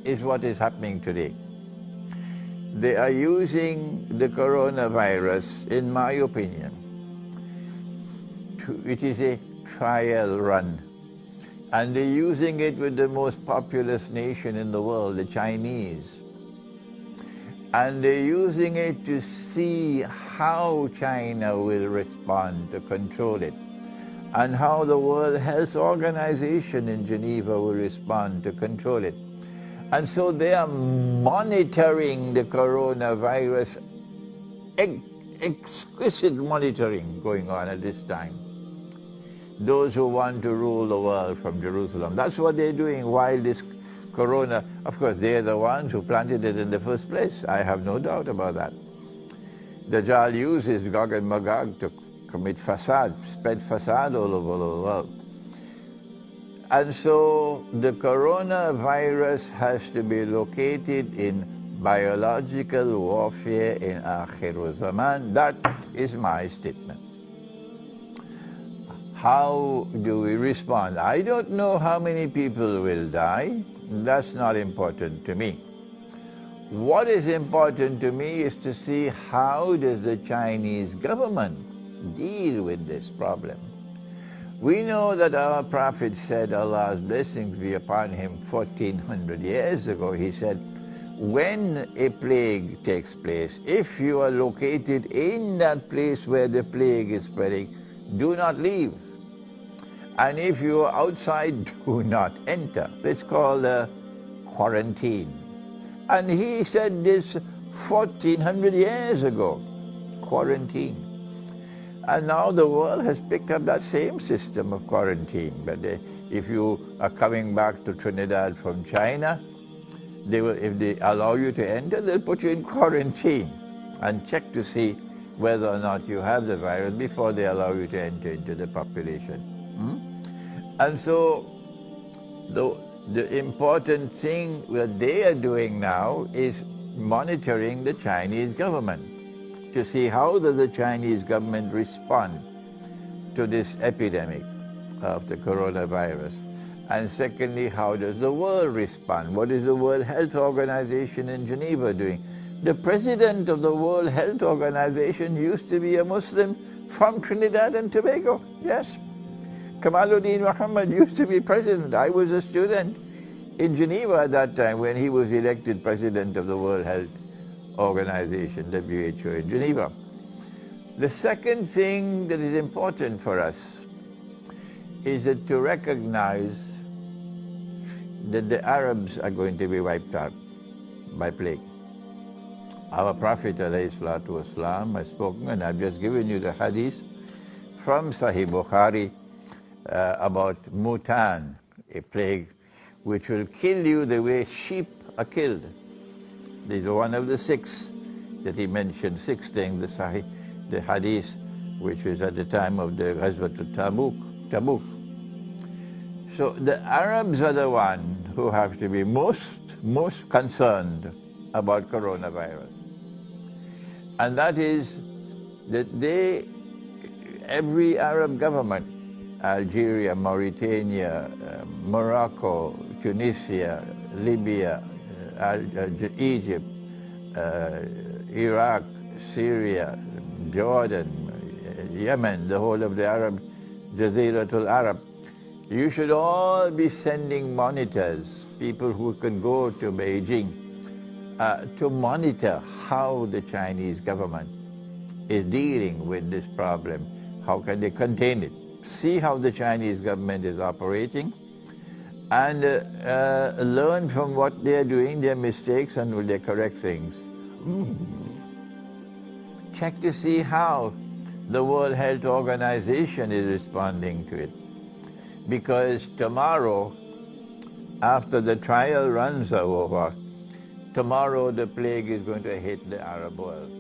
is what is happening today. They are using the coronavirus, in my opinion, it is a trial run. And they're using it with the most populous nation in the world, the Chinese. And they're using it to see how China will respond to control it, and how the World Health Organization in Geneva will respond to control it. And so they are monitoring the coronavirus, exquisite monitoring going on at this time. Those who want to rule the world from Jerusalem. That's what they're doing while this corona, of course, they're the ones who planted it in the first place. I have no doubt about that. Dajjal uses Gog and Magog to commit fasad, spread fasad all over the world. And so the coronavirus has to be located in biological warfare in Akhir Zaman. That is my statement. How do we respond? I don't know how many people will die. That's not important to me. What is important to me is to see how does the Chinese government deal with this problem. We know that our Prophet said, Allah's blessings be upon him, 1400 years ago. He said, when a plague takes place, if you are located in that place where the plague is spreading, do not leave. And if you are outside, do not enter. It's called a quarantine. And he said this 1400 years ago, quarantine. And now the world has picked up that same system of quarantine. But if you are coming back to Trinidad from China, if they allow you to enter, they'll put you in quarantine and check to see whether or not you have the virus before they allow you to enter into the population. And so the important thing that they are doing now is monitoring the Chinese government to see how does the Chinese government respond to this epidemic of the coronavirus. And secondly, how does the world respond? What is the World Health Organization in Geneva doing? The president of the World Health Organization used to be a Muslim from Trinidad and Tobago. Yes. Kamaluddin Muhammad used to be president. I was a student in Geneva at that time when he was elected president of the World Health Organization, WHO, in Geneva. The second thing that is important for us is that to recognize that the Arabs are going to be wiped out by plague. Our Prophet ﷺ has spoken, and I've just given you the hadith from Sahih Bukhari about Mutan, a plague which will kill you the way sheep are killed. These are one of the 6 that he mentioned, 6 things, the hadith, which was at the time of the Ghazwat Tabuk. So the Arabs are the ones who have to be most concerned about coronavirus. And that is that every Arab government, Algeria, Mauritania, Morocco, Tunisia, Libya, Egypt, Iraq, Syria, Jordan, Yemen, the whole of the Arab, Jaziratul Arab, you should all be sending monitors, people who can go to Beijing, to monitor how the Chinese government is dealing with this problem. How can they contain it? See how the Chinese government is operating, and learn from what they are doing, their mistakes, and will they correct things. Check to see how the World Health Organization is responding to it. Because tomorrow, after the trial runs are over, tomorrow the plague is going to hit the Arab world.